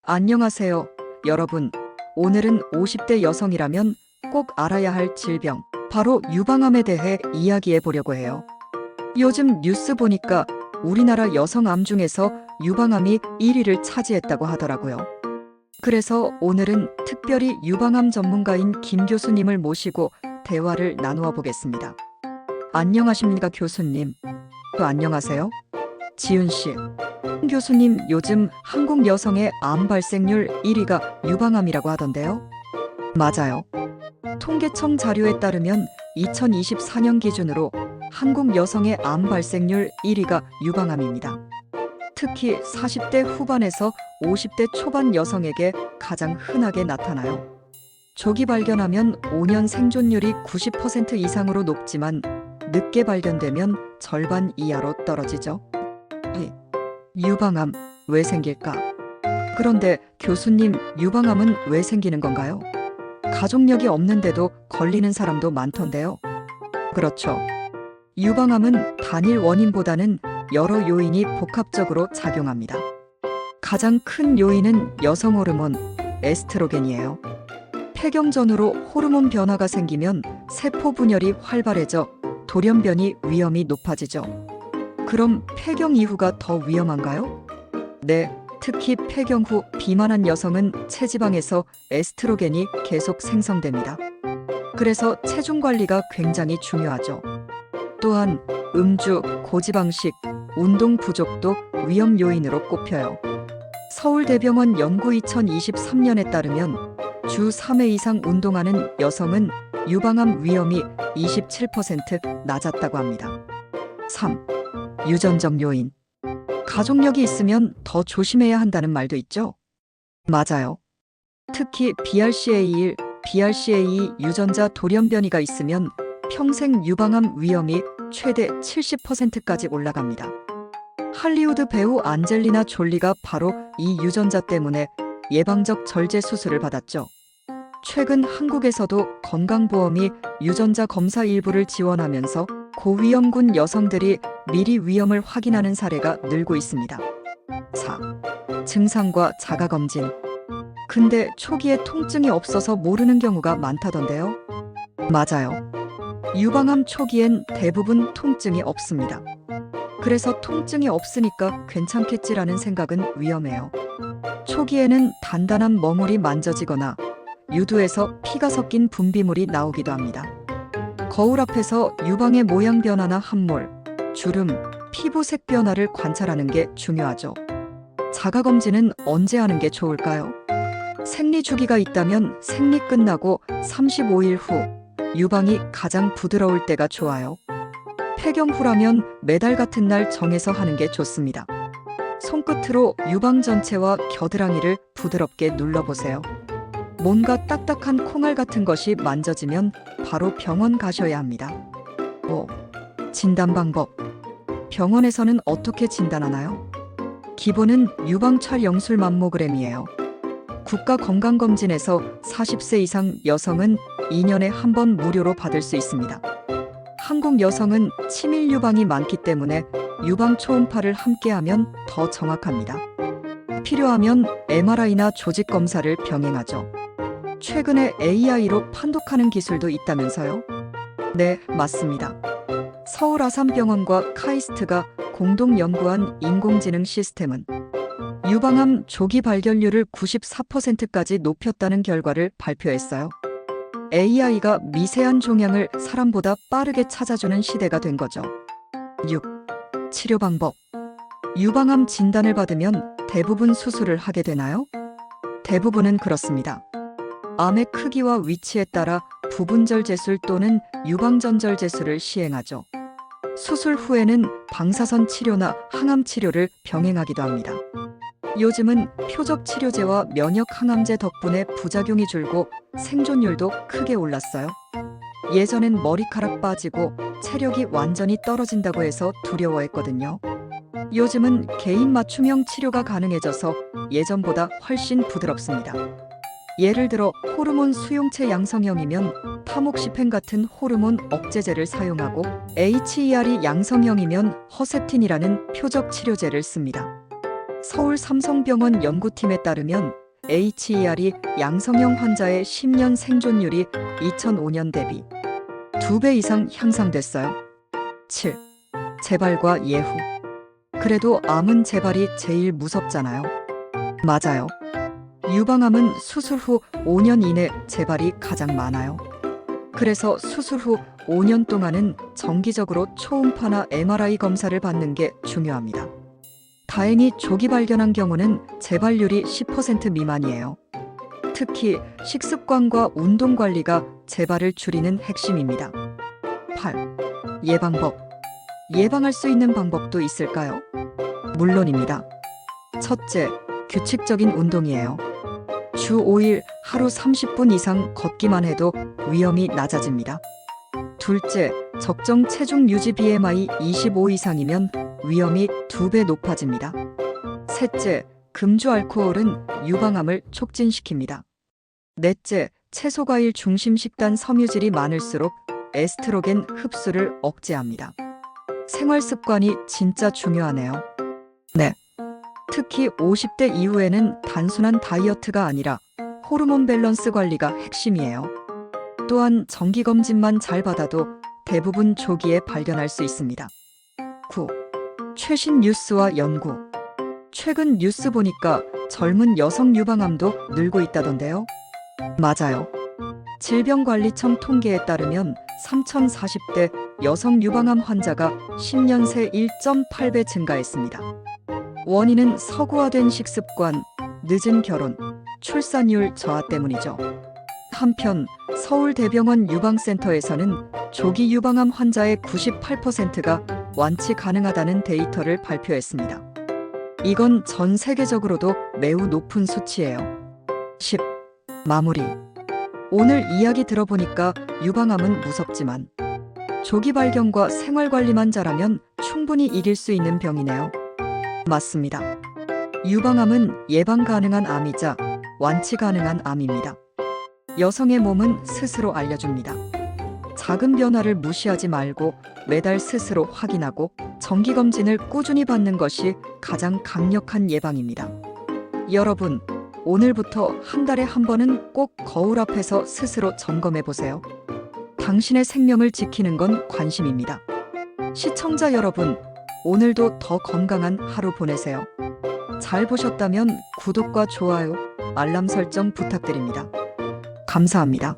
안녕하세요, 여러분. 오늘은 50대 여성이라면 꼭 알아야 할 질병, 바로 유방암에 대해 이야기해 보려고 해요. 요즘 뉴스 보니까 우리나라 여성암 중에서 유방암이 1위를 차지했다고 하더라고요. 그래서 오늘은 특별히 유방암 전문가인 김 교수님을 모시고 대화를 나누어 보겠습니다. 안녕하십니까, 교수님. 또 안녕하세요. 지윤 씨. 교수님, 요즘 한국 여성의 암 발생률 1위가 유방암이라고 하던데요. 맞아요. 통계청 자료에 따르면 2024년 기준으로 한국 여성의 암 발생률 1위가 유방암입니다. 특히 40대 후반에서 50대 초반 여성에게 가장 흔하게 나타나요. 조기 발견하면 5년 생존율이 90% 이상으로 높지만 늦게 발견되면 절반 이하로 떨어지죠. 유방암, 왜 생길까? 그런데 교수님, 유방암은 왜 생기는 건가요? 가족력이 없는데도 걸리는 사람도 많던데요. 그렇죠. 유방암은 단일 원인보다는 여러 요인이 복합적으로 작용합니다. 가장 큰 요인은 여성 호르몬, 에스트로겐이에요. 폐경 전후로 호르몬 변화가 생기면 세포 분열이 활발해져 돌연변이 위험이 높아지죠. 그럼 폐경 이후가 더 위험한가요? 네, 특히 폐경 후 비만한 여성은 체지방에서 에스트로겐이 계속 생성됩니다. 그래서 체중 관리가 굉장히 중요하죠. 또한 음주, 고지방식, 운동 부족도 위험 요인으로 꼽혀요. 서울대병원 연구 2023년에 따르면 주 3회 이상 운동하는 여성은 유방암 위험이 27% 낮았다고 합니다. 3. 유전적 요인. 가족력이 있으면 더 조심해야 한다는 말도 있죠? 맞아요. 특히 BRCA1, BRCA2 유전자 돌연변이가 있으면 평생 유방암 위험이 최대 70%까지 올라갑니다. 할리우드 배우 안젤리나 졸리가 바로 이 유전자 때문에 예방적 절제 수술을 받았죠. 최근 한국에서도 건강보험이 유전자 검사 일부를 지원하면서 고위험군 여성들이 미리 위험을 확인하는 사례가 늘고 있습니다. 4. 증상과 자가검진. 근데 초기에 통증이 없어서 모르는 경우가 많다던데요. 맞아요. 유방암 초기엔 대부분 통증이 없습니다. 그래서 통증이 없으니까 괜찮겠지라는 생각은 위험해요. 초기에는 단단한 멍울이 만져지거나 유두에서 피가 섞인 분비물이 나오기도 합니다. 거울 앞에서 유방의 모양 변화나 함몰, 주름, 피부색 변화를 관찰하는 게 중요하죠. 자가검진은 언제 하는 게 좋을까요? 생리 주기가 있다면 생리 끝나고 35일 후 유방이 가장 부드러울 때가 좋아요. 폐경 후라면 매달 같은 날 정해서 하는 게 좋습니다. 손끝으로 유방 전체와 겨드랑이를 부드럽게 눌러보세요. 뭔가 딱딱한 콩알 같은 것이 만져지면 바로 병원 가셔야 합니다. 5. 진단 방법. 병원에서는 어떻게 진단하나요? 기본은 유방찰 영술 맘모그램이에요. 국가건강검진에서 40세 이상 여성은 2년에 한 번 무료로 받을 수 있습니다. 한국 여성은 치밀 유방이 많기 때문에 유방 초음파를 함께하면 더 정확합니다. 필요하면 MRI나 조직 검사를 병행하죠. 최근에 AI로 판독하는 기술도 있다면서요? 네, 맞습니다. 서울 아산병원과 카이스트가 공동 연구한 인공지능 시스템은 유방암 조기 발견률을 94%까지 높였다는 결과를 발표했어요. AI가 미세한 종양을 사람보다 빠르게 찾아주는 시대가 된 거죠. 6. 치료 방법. 유방암 진단을 받으면 대부분 수술을 하게 되나요? 대부분은 그렇습니다. 암의 크기와 위치에 따라 부분절제술 또는 유방전절제술을 시행하죠. 수술 후에는 방사선 치료나 항암 치료를 병행하기도 합니다. 요즘은 표적 치료제와 면역 항암제 덕분에 부작용이 줄고 생존율도 크게 올랐어요. 예전엔 머리카락 빠지고 체력이 완전히 떨어진다고 해서 두려워했거든요. 요즘은 개인 맞춤형 치료가 가능해져서 예전보다 훨씬 부드럽습니다. 예를 들어 호르몬 수용체 양성형이면 타목시펜 같은 호르몬 억제제를 사용하고 HER이 양성형이면 허셉틴이라는 표적 치료제를 씁니다. 서울 삼성병원 연구팀에 따르면 HER이 양성형 환자의 10년 생존율이 2005년 대비 2배 이상 향상됐어요. 7. 재발과 예후. 그래도 암은 재발이 제일 무섭잖아요. 맞아요. 유방암은 수술 후 5년 이내 재발이 가장 많아요. 그래서 수술 후 5년 동안은 정기적으로 초음파나 MRI 검사를 받는 게 중요합니다. 다행히 조기 발견한 경우는 재발률이 10% 미만이에요. 특히 식습관과 운동 관리가 재발을 줄이는 핵심입니다. 8. 예방법. 예방할 수 있는 방법도 있을까요? 물론입니다. 첫째, 규칙적인 운동이에요. 주 5일 하루 30분 이상 걷기만 해도 위험이 낮아집니다. 둘째, 적정 체중 유지 BMI 25 이상이면 위험이 2배 높아집니다. 셋째, 금주 알코올은 유방암을 촉진시킵니다. 넷째, 채소 과일 중심 식단 섬유질이 많을수록 에스트로겐 흡수를 억제합니다. 생활 습관이 진짜 중요하네요. 네. 특히 50대 이후에는 단순한 다이어트가 아니라 호르몬 밸런스 관리가 핵심이에요. 또한 정기검진만 잘 받아도 대부분 조기에 발견할 수 있습니다. 9. 최신 뉴스와 연구. 최근 뉴스 보니까 젊은 여성 유방암도 늘고 있다던데요. 맞아요. 질병관리청 통계에 따르면 3040대 여성 유방암 환자가 10년 새 1.8배 증가했습니다. 원인은 서구화된 식습관, 늦은 결혼, 출산율 저하 때문이죠. 한편 서울대병원 유방센터에서는 조기 유방암 환자의 98%가 완치 가능하다는 데이터를 발표했습니다. 이건 전 세계적으로도 매우 높은 수치예요. 10. 마무리. 오늘 이야기 들어보니까 유방암은 무섭지만 조기 발견과 생활 관리만 잘하면 충분히 이길 수 있는 병이네요. 맞습니다. 유방암은 예방 가능한 암이자 완치 가능한 암입니다. 여성의 몸은 스스로 알려줍니다. 작은 변화를 무시하지 말고 매달 스스로 확인하고 정기검진을 꾸준히 받는 것이 가장 강력한 예방입니다. 여러분, 오늘부터 한 달에 한 번은 꼭 거울 앞에서 스스로 점검해 보세요. 당신의 생명을 지키는 건 관심입니다. 시청자 여러분, 오늘도 더 건강한 하루 보내세요. 잘 보셨다면 구독과 좋아요, 알람 설정 부탁드립니다. 감사합니다.